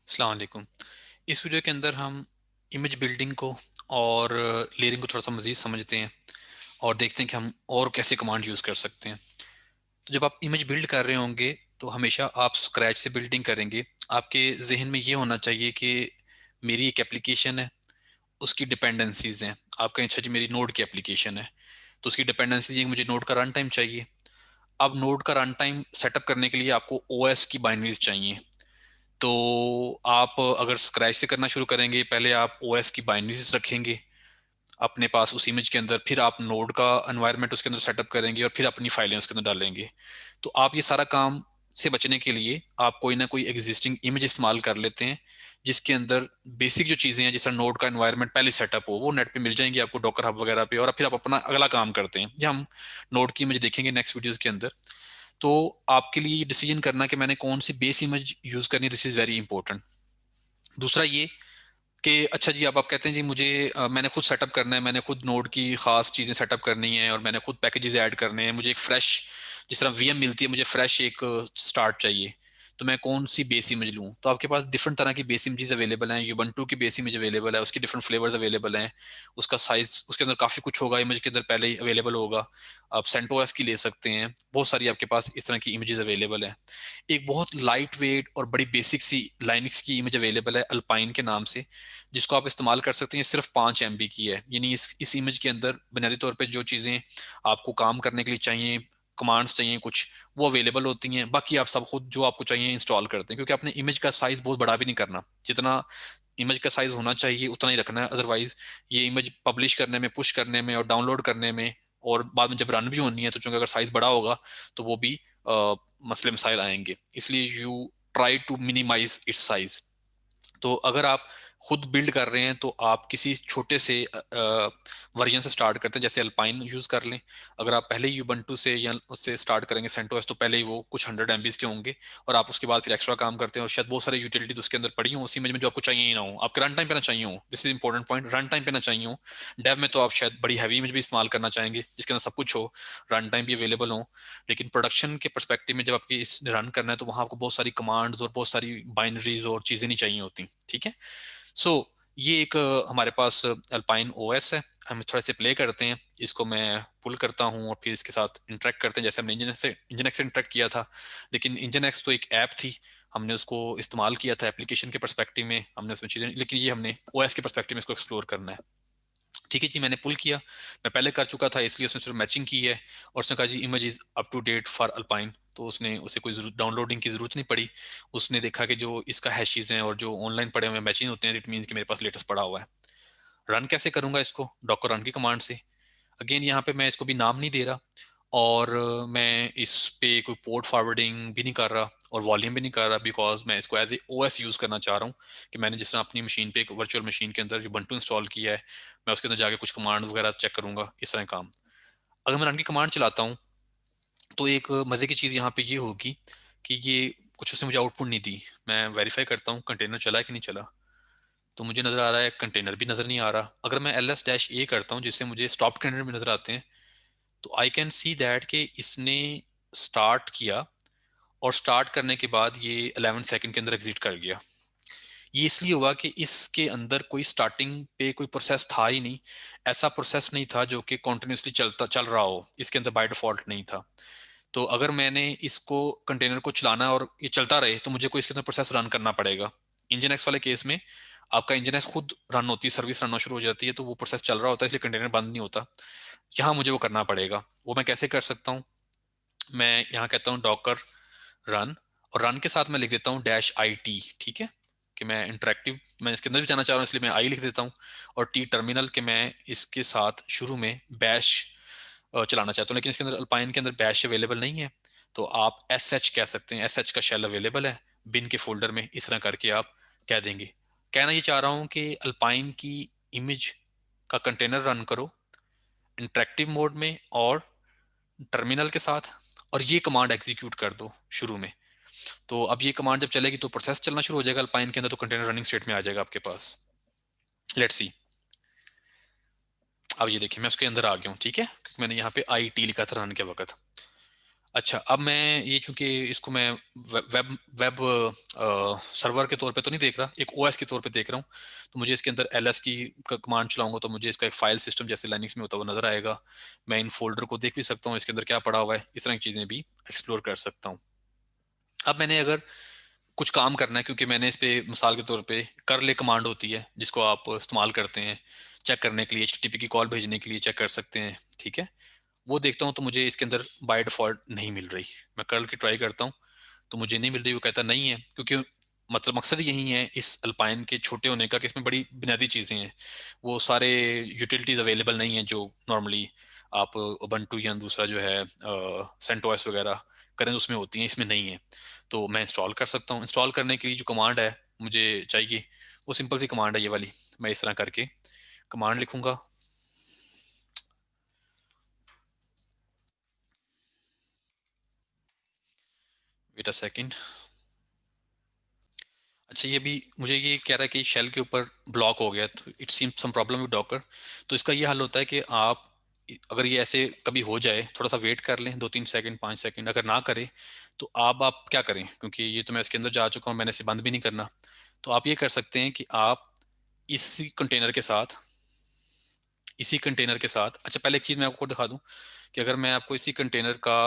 अस्सलाम वालेकुम। इस वीडियो के अंदर हम इमेज बिल्डिंग को और लेयरिंग को थोड़ा सा मज़ीद समझते हैं और देखते हैं कि हम और कैसे कमांड यूज़ कर सकते हैं। तो जब आप इमेज बिल्ड कर रहे होंगे तो हमेशा आप स्क्रैच से बिल्डिंग करेंगे। आपके जहन में ये होना चाहिए कि मेरी एक एप्लीकेशन है, उसकी डिपेंडेंसीज हैं। आप कहें अच्छा जी मेरी नोड की एप्लीकेशन है, तो उसकी डिपेंडेंसीज है, मुझे नोड का रन टाइम चाहिए। अब नोड का रन टाइम सेटअप करने के लिए आपको ओएस की बाइनरीज चाहिए। तो आप अगर स्क्रैच से करना शुरू करेंगे, पहले आप ओएस की बाइनरीज रखेंगे अपने पास उस इमेज के अंदर, फिर आप नोड का एनवायरनमेंट उसके अंदर सेटअप करेंगे और फिर अपनी फाइलें उसके अंदर डालेंगे। तो आप ये सारा काम से बचने के लिए आप कोई ना कोई एग्जिस्टिंग इमेज इस्तेमाल कर लेते हैं जिसके अंदर बेसिक जो चीज़ें हैं, जिस तरह नोड का एनवायरनमेंट पहले सेटअप हो, वो नेट पे मिल जाएंगी आपको डॉकर हब वगैरह पे, और फिर आप अपना अगला काम करते हैं। या हम नोड की इमेज देखेंगे नेक्स्ट वीडियोस के अंदर। तो आपके लिए ये डिसीजन करना कि मैंने कौन सी बेस इमेज यूज करनी, दिस इज वेरी इंपॉर्टेंट। दूसरा ये कि अच्छा जी, अब आप कहते हैं जी मुझे मैंने खुद सेटअप करना है, मैंने खुद नोड की खास चीज़ें सेटअप करनी है और मैंने खुद पैकेजेस ऐड करने हैं, मुझे एक फ्रेश, जिस तरह वीएम मिलती है मुझे फ्रेश एक स्टार्ट चाहिए, तो मैं कौन सी बेस इमेज लूँ? तो आपके पास डिफरेंट तरह की बेस इमेजेस अवेलेबल हैं। यूबंटू की बेस इमेज अवेलेबल है, उसकी डिफरेंट फ्लेवर्स अवेलेबल हैं, उसका साइज उसके अंदर काफ़ी कुछ होगा, इमेज के अंदर पहले ही अवेलेबल होगा। आप सेंटोस की ले सकते हैं, बहुत सारी आपके पास इस तरह की इमेजेस अवेलेबल है। एक बहुत लाइट वेट और बड़ी बेसिक सी लाइनिक्स की इमेज अवेलेबल है अल्पाइन के नाम से, जिसको आप इस्तेमाल कर सकते हैं। सिर्फ 5 MB की है, यानी इस इमेज के अंदर बुनियादी तौर पे जो चीज़ें आपको काम करने के लिए चाहिए, कमांड्स चाहिए कुछ, वो अवेलेबल होती हैं। बाकी आप सब खुद जो आपको चाहिए इंस्टॉल करते हैं, क्योंकि आपने इमेज का साइज बहुत बड़ा भी नहीं करना, जितना इमेज का साइज होना चाहिए उतना ही रखना है। अदरवाइज ये इमेज पब्लिश करने में, पुश करने में और डाउनलोड करने में और बाद में जब रन भी होनी है, तो चूंकि अगर साइज बड़ा होगा तो वो भी मसले मसाइल आएंगे। इसलिए you try to minimize its size. तो अगर आप खुद बिल्ड कर रहे हैं तो आप किसी छोटे से वर्जन से स्टार्ट करते हैं, जैसे अल्पाइन यूज कर लें। अगर आप पहले ही यूबंटू से या उससे स्टार्ट करेंगे सेंटोस, तो पहले ही वो कुछ 100 MBs के होंगे, और आप उसके बाद फिर एक्स्ट्रा काम करते हैं और शायद बहुत सारी यूटिलिटीज उसके अंदर पड़ी हो उस इमेज में जो आपको चाहिए ही ना हो, आपके रन टाइम पे ना चाहिए हो। This is important point, run time पे ना चाहिए हो। डेव में तो आप शायद बड़ी हैवी इमेज भी इस्तेमाल करना चाहेंगे जिसके अंदर सब कुछ हो, रन टाइम भी अवेलेबल हो। लेकिन प्रोडक्शन के परस्पेक्टिव में जब आपकी इस रन करना है, तो वहां आपको बहुत सारी कमांड्स और बहुत सारी बाइनरीज और चीजें नहीं चाहिए होती। ठीक है। ये एक हमारे पास अल्पाइन ओएस है। हम थोड़ा से प्ले करते हैं, इसको मैं पुल करता हूँ और फिर इसके साथ इंटरेक्ट करते हैं, जैसे हमने इंजन एक्स से इंटरेक्ट किया था। लेकिन इंजन एक्स तो एक ऐप थी, हमने उसको इस्तेमाल किया था एप्लीकेशन के परस्पेक्टिव में, हमने उसमें चीज़ें, लेकिन ये हमने ओएस के परस्पेक्टिव में इसको एक्सप्लोर करना है। ठीक है जी, मैंने पुल किया, मैं पहले कर चुका था, इसलिए उसने सिर्फ मैचिंग की है। और उसने कहा जी image is up to date for Alpine, तो उसने उसे कोई डाउनलोडिंग की जरूरत नहीं पड़ी। उसने देखा कि जो इसका हैशेस हैं और जो ऑनलाइन पड़े हुए मैचिंग होते हैं, इट मीन्स कि मेरे पास लेटेस्ट पड़ा हुआ है। रन कैसे करूंगा इसको? डॉकर रन की कमांड से। अगेन यहाँ पे मैं इसको भी नाम नहीं दे रहा, और मैं इस पे कोई पोर्ट फॉरवर्डिंग भी नहीं कर रहा और वॉल्यूम भी नहीं कर रहा, बिकॉज मैं इसको एज ए ओएस यूज करना चाह रहा हूँ। कि मैंने जिस तरह अपनी मशीन पे एक वर्चुअल मशीन के अंदर जो बंटू इंस्टॉल किया है, मैं उसके अंदर जाके कुछ कमांड वगैरह चेक करूंगा, इस तरह काम। अगर मैं रन की कमांड चलाता हूँ, तो एक मजे की चीज यहाँ पे ये होगी कि ये कुछ उसने मुझे आउटपुट नहीं दी। मैं वेरीफाई करता हूँ कंटेनर चला है कि नहीं चला, तो मुझे नजर आ रहा है कंटेनर भी नजर नहीं आ रहा। अगर मैं ls-a करता हूँ जिससे मुझे स्टॉप कंटेनर भी नजर आते हैं, तो आई कैन सी दैट कि इसने स्टार्ट किया और स्टार्ट करने के बाद ये 11 सेकंड के अंदर एग्जिट कर गया। ये इसलिए हुआ कि इसके अंदर कोई स्टार्टिंग पे कोई प्रोसेस था ही नहीं। ऐसा प्रोसेस नहीं था जो कि कॉन्टिन्यूसली चल रहा हो, इसके अंदर बाय डिफॉल्ट नहीं था। तो अगर मैंने इसको कंटेनर को चलाना और ये चलता रहे, तो मुझे कोई इसके अंदर प्रोसेस रन करना पड़ेगा। इंजन एक्स वाले केस में आपका इंजन एक्स खुद रन होती है, सर्विस रन शुरू हो जाती है, तो वो प्रोसेस चल रहा होता है, इसलिए कंटेनर बंद नहीं होता। यहाँ मुझे वो करना पड़ेगा। वो मैं कैसे कर सकता हूँ? मैं यहाँ कहता हूँ डॉकर रन, और रन के साथ मैं लिख देता हूँ -IT। ठीक है, कि मैं इंटरेक्टिव, मैं इसके अंदर भी जाना चाह रहा हूँ, इसलिए मैं आई लिख देता हूँ। और टी टर्मिनल के मैं इसके साथ शुरू में बैश चलाना चाहता हूँ, लेकिन इसके अंदर अल्पाइन के अंदर बैश अवेलेबल नहीं है, तो आप SH कह सकते हैं। SH का शेल अवेलेबल है बिन के फोल्डर में, इस तरह करके आप कह देंगे। कहना ये चाह रहा हूँ कि अल्पाइन की इमेज का कंटेनर रन करो इंटरेक्टिव मोड में और टर्मिनल के साथ, और ये कमांड एग्जीक्यूट कर दो शुरू में। तो अब ये कमांड जब चलेगी तो प्रोसेस चलना शुरू हो जाएगा अल्पाइन के अंदर, तो कंटेनर रनिंग स्टेट में आ जाएगा आपके पास। Let's see. अब ये देखिए मैं उसके अंदर आ गया हूँ। ठीक है, क्योंकि मैंने यहाँ पे IT लिखा था रन के वक्त। अच्छा, अब मैं ये चूंकि इसको मैं वेब वेब सर्वर के तौर पे तो नहीं देख रहा, एक ओएस के तौर पे देख रहा हूँ। तो मुझे इसके अंदर एलएस की कमांड चलाऊंगा तो मुझे इसका एक फाइल सिस्टम जैसे लाइनिक्स में होता है वो नजर आएगा। मैं इन फोल्डर को देख भी सकता हूँ, इसके अंदर क्या पड़ा हुआ है, इस तरह की चीजें भी एक्सप्लोर कर सकता हूँ। अब मैंने अगर कुछ काम करना है, क्योंकि मैंने इस पे मिसाल के तौर पे करले कमांड होती है जिसको आप इस्तेमाल करते हैं चेक करने के लिए, एचटीटीपी की कॉल भेजने के लिए चेक कर सकते हैं, ठीक है। वो देखता हूँ तो मुझे इसके अंदर बाय डिफॉल्ट नहीं मिल रही। मैं कर्ल की ट्राई करता हूँ तो मुझे नहीं मिल रही, वो कहता नहीं है, क्योंकि मतलब मकसद यही है इस अल्पाइन के छोटे होने का कि इसमें बड़ी बुनियादी चीज़ें हैं, वो सारे यूटिलिटीज अवेलेबल नहीं है जो नॉर्मली आप उबंटू या दूसरा जो है सेंटोस वगैरह करें तो उसमें होती हैं, इसमें नहीं है। तो मैं इंस्टॉल कर सकता हूँ। इंस्टॉल करने के लिए जो कमांड है मुझे चाहिए वो सिंपल सी कमांड है ये वाली। मैं इस तरह करके कमांड लिखूंगा, वेट अ सेकंड। अच्छा, ये भी मुझे ये कह रहा है कि शेल के ऊपर ब्लॉक हो गया, तो it seems some problem with Docker. तो इसका ये हल होता है कि आप अगर ये ऐसे कभी हो जाए थोड़ा सा वेट कर लें, 2-3 सेकंड 5 सेकंड, अगर ना करे तो आप क्या करें, क्योंकि ये तो मैं इसके अंदर जा चुका हूँ, मैंने इसे बंद भी नहीं करना। तो आप ये कर सकते हैं कि आप इसी कंटेनर के साथ, इसी कंटेनर के साथ, अच्छा पहले एक चीज़ मैं आपको दिखा दूं कि अगर मैं आपको इसी कंटेनर का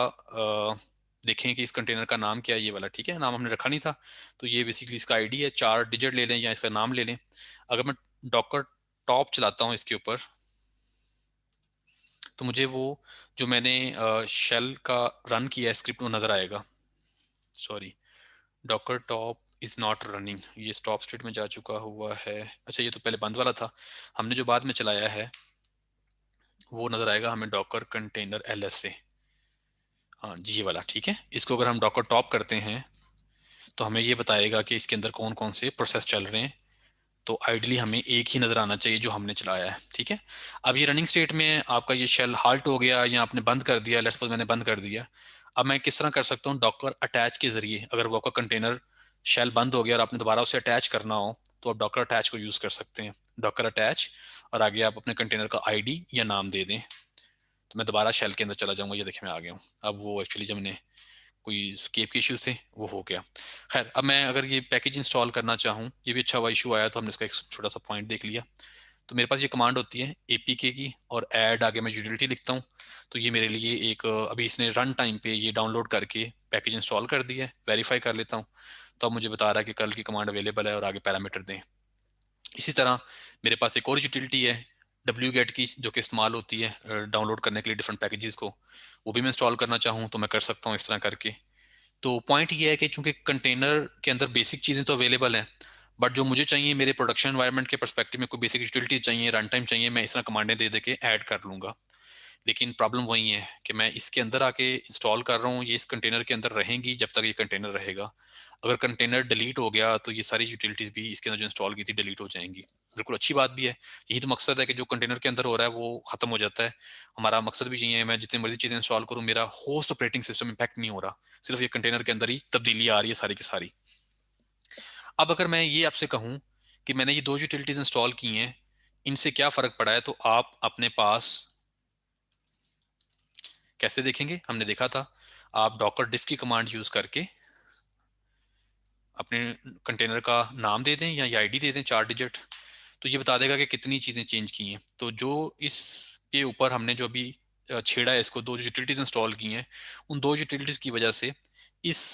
देखें कि इस कंटेनर का नाम क्या है, ये वाला, ठीक है, नाम हमने रखा नहीं था। तो ये बेसिकली इसका आईडी है, 4 डिजिट ले लें या इसका नाम ले लें। अगर मैं डॉकर टॉप चलाता हूँ इसके ऊपर तो मुझे वो जो मैंने शेल का रन किया है स्क्रिप्ट वो नज़र आएगा। Sorry, Docker top is not running, ये स्टॉप स्टेट में जा चुका हुआ है। अच्छा, ये तो पहले बंद वाला था, हमने जो बाद में चलाया है वो नज़र आएगा हमें डॉकर कंटेनर एलएस से। हाँ जी, ये वाला ठीक है। इसको अगर हम डॉकर टॉप करते हैं तो हमें ये बताएगा कि इसके अंदर कौन कौन से प्रोसेस चल रहे हैं। तो आइडली हमें एक ही नज़र आना चाहिए जो हमने चलाया है, ठीक है। अब ये रनिंग स्टेट में आपका ये शेल हाल्ट हो गया या आपने बंद कर दिया, लेट्स सपोज मैंने बंद कर दिया। अब मैं किस तरह कर सकता हूँ, डॉकर अटैच के जरिए, अगर वो आपका कंटेनर शेल बंद हो गया और आपने दोबारा उसे अटैच करना हो तो आप डॉकर अटैच को यूज़ कर सकते हैं। डॉकर अटैच, और आगे आप अपने कंटेनर का आईडी या नाम दे दें। तो मैं दोबारा शेल के अंदर चला जाऊंगा, ये देखिए मैं आ गया हूँ। अब वो एक्चुअली जब मैंने कोई स्केप के इश्यूज थे वो हो गया। खैर, अब मैं अगर ये पैकेज इंस्टॉल करना चाहूँ, ये भी अच्छा हुआ इशू आया तो हमने इसका एक छोटा सा पॉइंट देख लिया। तो मेरे पास ये कमांड होती है एपीके की, और ऐड आगे मैं यूटिलिटी लिखता हूँ। तो ये मेरे लिए एक अभी इसने रन टाइम पे ये डाउनलोड करके पैकेज इंस्टॉल कर दिया है। वेरीफाई कर लेता हूँ तो अब मुझे बता रहा है कि कल की कमांड अवेलेबल है और आगे पैरामीटर दें। इसी तरह मेरे पास एक और यूटिलिटी है डब्ल्यू गेट की, जो कि इस्तेमाल होती है डाउनलोड करने के लिए डिफरेंट पैकेजेस को। वो भी मैं इंस्टॉल करना चाहूँ तो मैं कर सकता हूँ इस तरह करके। तो पॉइंट ये है कि चूंकि कंटेनर के अंदर बेसिक चीज़ें तो अवेलेबल हैं, बट जो मुझे चाहिए मेरे प्रोडक्शन एनवायरनमेंट के परस्पेक्टिव में कोई बेसिक यूटिलिटीज चाहिए, रन टाइम चाहिए, मैं इस तरह कमांडें दे दे के ऐड कर लूंगा। लेकिन प्रॉब्लम वही है कि मैं इसके अंदर आके इंस्टॉल कर रहा हूँ, ये इस कंटेनर के अंदर रहेंगी जब तक ये कंटेनर रहेगा। अगर कंटेनर डिलीट हो गया तो ये सारी यूटिलिटीज भी इसके अंदर जो इंस्टॉल की थी डिलीट हो जाएंगी। बिल्कुल अच्छी बात भी है, यही तो मकसद है कि जो कंटेनर के अंदर हो रहा है वो खत्म हो जाता है। हमारा मकसद भी यही है, मैं जितनी मर्जी चीजें इंस्टॉल करूँ मेरा होस्ट ऑपरेटिंग सिस्टम इम्पैक्ट नहीं हो रहा, सिर्फ ये कंटेनर के अंदर ही तब्दीली आ रही है सारी की सारी। अब अगर मैं ये आपसे कहूँ कि मैंने ये दो यूटिलिटीज इंस्टॉल की हैं, इनसे क्या फर्क पड़ा है, तो आप अपने पास कैसे देखेंगे, हमने देखा था आप डॉकर डिफ की कमांड यूज करके अपने कंटेनर का नाम दे दें या ये आईडी दे दें 4 डिजिट, तो ये बता देगा कि कितनी चीज़ें चेंज की हैं। तो जो इस के ऊपर हमने जो अभी छेड़ा है, इसको दो यूटिलिटीज इंस्टॉल की हैं, उन दो यूटिलिटीज की वजह से इस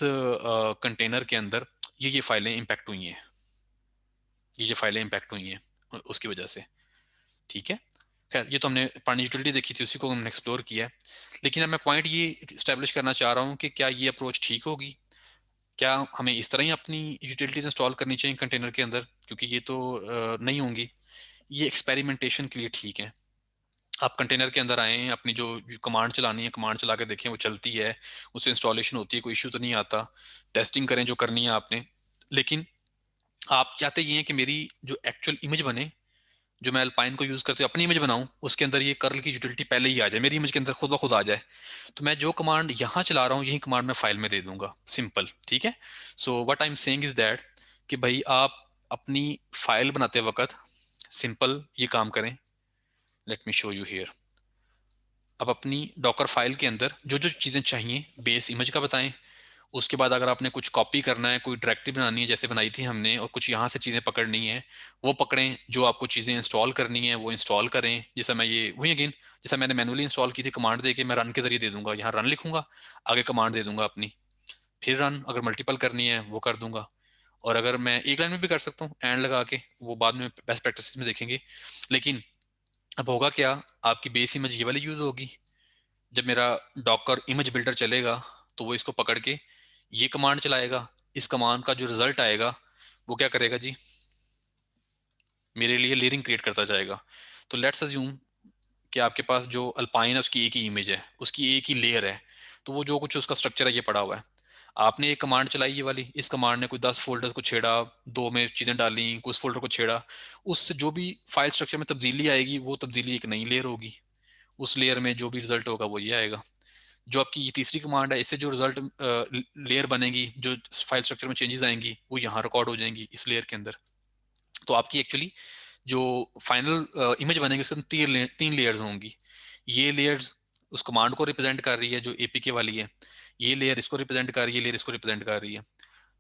कंटेनर के अंदर ये फाइलें इम्पैक्ट हुई हैं, ये फाइलें इम्पैक्ट हुई हैं उसकी वजह से, ठीक है। खैर, ये तो हमने पानी यूटिलिटी देखी थी, उसी को हमने एक्सप्लोर किया है। लेकिन अब मैं पॉइंट ये इस्टेब्लिश करना चाह रहा हूँ कि क्या ये अप्रोच ठीक होगी, क्या हमें इस तरह ही अपनी यूटिलिटीज इंस्टॉल करनी चाहिए कंटेनर के अंदर, क्योंकि ये तो नहीं होंगी। ये एक्सपेरिमेंटेशन के लिए ठीक है, आप कंटेनर के अंदर आए, अपनी जो कमांड चलानी है कमांड चला के देखें वो चलती है, उससे इंस्टॉलेशन होती है, कोई इश्यू तो नहीं आता। टेस्टिंग करें जो करनी है आपने। लेकिन आप चाहते ये हैं कि मेरी जो एक्चुअल इमेज बने, जो मैं अल्पाइन को यूज करते हुए अपनी इमेज बनाऊं, उसके अंदर ये कर्ल की यूटिलिटी पहले ही आ जाए, मेरी इमेज के अंदर खुद ब खुद आ जाए। तो मैं जो कमांड यहाँ चला रहा हूँ यही कमांड मैं फाइल में दे दूंगा, सिंपल, ठीक है। So what I am saying is that कि भाई आप अपनी फाइल बनाते वक्त सिंपल ये काम करें। Let me show you here. अब अपनी डॉकर फाइल के अंदर जो जो चीज़ें चाहिए बेस इमेज का बताएं। उसके बाद अगर आपने कुछ कॉपी करना है, कोई डायरेक्टरी बनानी है जैसे बनाई थी हमने, और कुछ यहाँ से चीज़ें पकड़नी है वो पकड़ें, जो आपको चीज़ें इंस्टॉल करनी है वो इंस्टॉल करें। जैसा मैं ये वही अगेन, जैसा मैंने मैनुअली इंस्टॉल की थी, कमांड दे के मैं रन के जरिए दे दूंगा, यहाँ रन लिखूंगा, आगे कमांड दे दूंगा अपनी, फिर रन। अगर मल्टीपल करनी है वो कर दूंगा, और अगर मैं एक लाइन में भी कर सकता हूँ एंड लगा के, वो बाद में बेस्ट प्रैक्टिस में देखेंगे। लेकिन अब होगा क्या, आपकी बेस इमेज ये वाली यूज होगी। जब मेरा डॉकर इमेज बिल्डर चलेगा तो वो इसको पकड़ के ये कमांड चलाएगा, इस कमांड का जो रिजल्ट आएगा वो क्या करेगा जी, मेरे लिए लेयरिंग क्रिएट करता जाएगा। तो लेट्स अज्यूम कि आपके पास जो अल्पाइन है उसकी एक ही इमेज है, उसकी एक ही लेयर है, तो वो जो कुछ उसका स्ट्रक्चर है ये पड़ा हुआ है। आपने एक कमांड चलाई ये वाली, इस कमांड ने कोई 10 फोल्डर्स को छेड़ा, दो में चीजें डाली, कुछ फोल्डर को छेड़ा, उससे जो भी फाइल स्ट्रक्चर में तब्दीली आएगी वो तब्दीली एक नई लेयर होगी, उस लेयर में जो भी रिजल्ट होगा वो ये आएगा। जो आपकी ये तीसरी कमांड है, इससे जो रिजल्ट लेयर बनेगी, जो फाइल स्ट्रक्चर में चेंजेस आएंगी वो यहाँ रिकॉर्ड हो जाएंगी इस लेयर के अंदर। तो आपकी एक्चुअली जो फाइनल इमेज बनेगी उसके अंदर तीन लेयर्स होंगी। ये लेयर्स उस कमांड को रिप्रेजेंट कर रही है जो एपीके वाली है, ये लेयर इसको रिप्रेजेंट कर रही है, लेयर इसको रिप्रेजेंट कर रही है।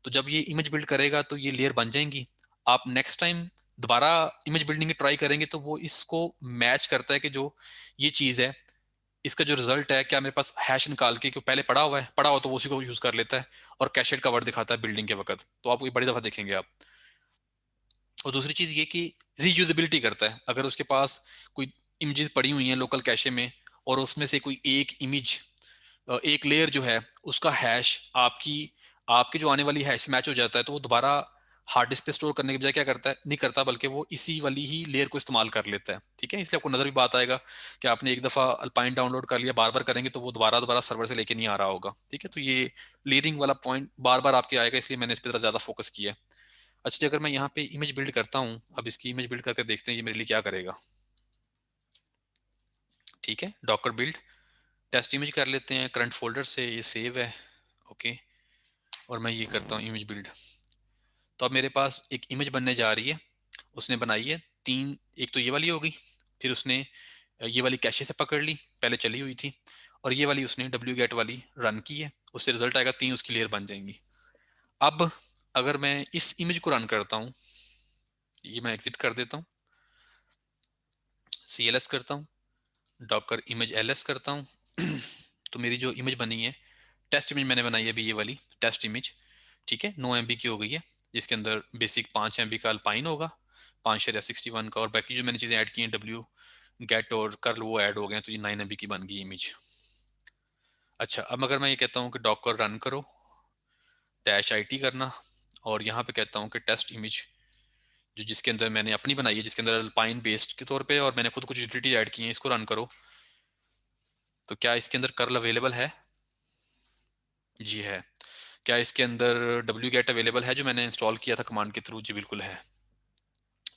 तो जब ये इमेज बिल्ड करेगा तो ये लेयर बन जाएंगी। आप नेक्स्ट टाइम दोबारा इमेज बिल्डिंग की ट्राई करेंगे तो वो इसको मैच करता है कि जो ये चीज है, इसका जो रिजल्ट है, क्या मेरे पास हैश निकाल के, क्यों पहले पड़ा हुआ है, पड़ा हो तो वो उसी को यूज कर लेता है, और कैशेड का वर्ड दिखाता है बिल्डिंग के वक्त। तो आप ये बड़ी दफा देखेंगे आप। और दूसरी चीज ये कि रीयूजेबिलिटी करता है। अगर उसके पास कोई इमेजेस पड़ी हुई हैं लोकल कैशे में, और उसमें से कोई एक इमेज, एक लेयर जो है उसका हैश आपकी आपकी जो आने वाली हैश मैच हो जाता है, तो वो दोबारा हार्ड डिस्क पे स्टोर करने के बजाय क्या करता है, नहीं करता, बल्कि वो इसी वाली ही लेयर को इस्तेमाल कर लेता है। ठीक है, इसलिए आपको नजर भी बात आएगा कि आपने एक दफा अल्पाइन डाउनलोड कर लिया, बार बार करेंगे तो वो दोबारा दोबारा सर्वर से लेके नहीं आ रहा होगा। ठीक है, तो ये लेयरिंग वाला पॉइंट बार बार आपके आएगा, इसलिए मैंने इस पर ज्यादा फोकस किया है। अच्छा जी, अगर मैं यहाँ पे इमेज बिल्ड करता हूँ, अब इसकी इमेज बिल्ड करके देखते हैं ये मेरे लिए क्या करेगा। ठीक है, डॉकर बिल्ड टेस्ट इमेज कर लेते हैं, करंट फोल्डर से ये सेव है। ओके, और मैं ये करता हूँ इमेज बिल्ड। तो अब मेरे पास एक इमेज बनने जा रही है, उसने बनाई है तीन, एक तो ये वाली हो गई, फिर उसने ये वाली कैशे से पकड़ ली, पहले चली हुई थी, और ये वाली उसने डब्ल्यू गेट वाली रन की है, उससे रिजल्ट आएगा तीन, उसकी लेयर बन जाएंगी। अब अगर मैं इस इमेज को रन करता हूँ, ये मैं एग्जिट कर देता हूँ, सी एल एस करता हूँ, डॉकर इमेज एल एस करता हूँ, तो मेरी जो इमेज बनी है, टेस्ट इमेज मैंने बनाई है अभी, ये वाली टेस्ट इमेज, ठीक है, 9 MB की हो गई है, जिसके अंदर बेसिक 5 MB का अल्पाइन होगा, 5/61 का, और बाकी जो मैंने चीज़ें ऐड की हैं डब्ल्यू गेट और कर्ल वो ऐड हो गए हैं, तो ये 9 MB की बन गई इमेज। अच्छा, अब अगर मैं ये कहता हूँ कि डॉकर रन करो, डैश IT करना, और यहाँ पे कहता हूँ कि टेस्ट इमेज, जो जिसके अंदर मैंने अपनी बनाई है, जिसके अंदर अल्पाइन बेस्ड के तौर पे और मैंने खुद कुछ यूटिलिटी ऐड की है, इसको रन करो, तो क्या इसके अंदर कर्ल अवेलेबल है? जी है। क्या इसके अंदर डब्ल्यू गेट अवेलेबल है जो मैंने इंस्टॉल किया था कमांड के थ्रू? जी बिल्कुल है।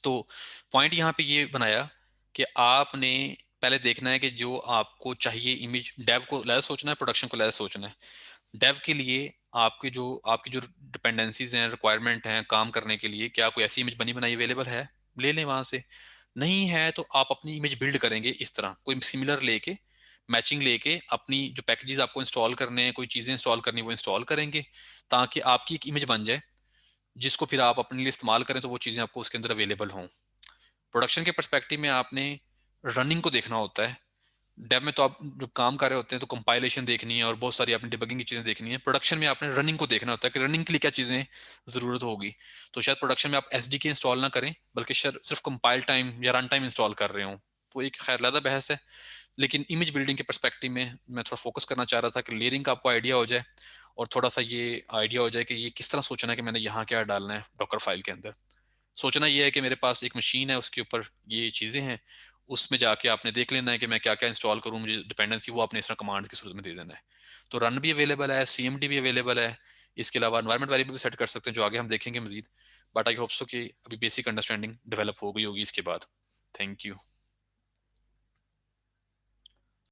तो पॉइंट यहाँ पे ये बनाया कि आपने पहले देखना है कि जो आपको चाहिए इमेज, डेव को लैस सोचना है, प्रोडक्शन को लैस सोचना है। डेव के लिए आपकी जो डिपेंडेंसीज हैं, रिक्वायरमेंट हैं काम करने के लिए, क्या कोई ऐसी इमेज बनी बनाई अवेलेबल है, ले लें वहां से। नहीं है तो आप अपनी इमेज बिल्ड करेंगे इस तरह, कोई सिमिलर लेके, मैचिंग लेके, अपनी जो पैकेजेस आपको इंस्टॉल करने हैं, कोई चीजें इंस्टॉल करनी वो इंस्टॉल करेंगे, ताकि आपकी एक इमेज बन जाए जिसको फिर आप अपने लिए इस्तेमाल करें, तो वो चीजें आपको उसके अंदर अवेलेबल हों। प्रोडक्शन के पर्सपेक्टिव में आपने रनिंग को देखना होता है। डेव में तो आप जब काम कर रहे होते हैं तो कंपाइलेशन देखनी है और बहुत सारी आपने डिबगिंग की चीजें देखनी है। प्रोडक्शन में आपने रनिंग को देखना होता है कि रनिंग के लिए क्या चीजें जरूरत होगी। तो शायद प्रोडक्शन में आप SDK इंस्टॉल ना करें, बल्कि सिर्फ कंपाइल टाइम या रन टाइम इंस्टॉल कर रहे हो, वो एक खैर अलग बहस है। लेकिन इमेज बिल्डिंग के पर्सपेक्टिव में मैं थोड़ा फोकस करना चाह रहा था कि लेयरिंग का आपको आइडिया हो जाए, और थोड़ा सा ये आइडिया हो जाए कि ये किस तरह सोचना है कि मैंने यहाँ क्या डालना है डॉकर फाइल के अंदर। सोचना ये है कि मेरे पास एक मशीन है, उसके ऊपर ये चीज़ें हैं, उसमें जाके आपने देख लेना है कि मैं क्या क्या इंस्टॉल करूँ, मुझे डिपेंडेंसी वो आपने इस तरह कमांड्स की सूरत में दे देना है। तो रन भी अवेलेबल है, CMD भी अवेलेबल है, इसके अलावा एनवायरमेंट वेरिएबल भी सेट कर सकते हैं, जो आगे हम देखेंगे मजीद। बट आई होप सो कि अभी बेसिक अंडरस्टैंडिंग डेवलप हो गई होगी इसके बाद। Thank you.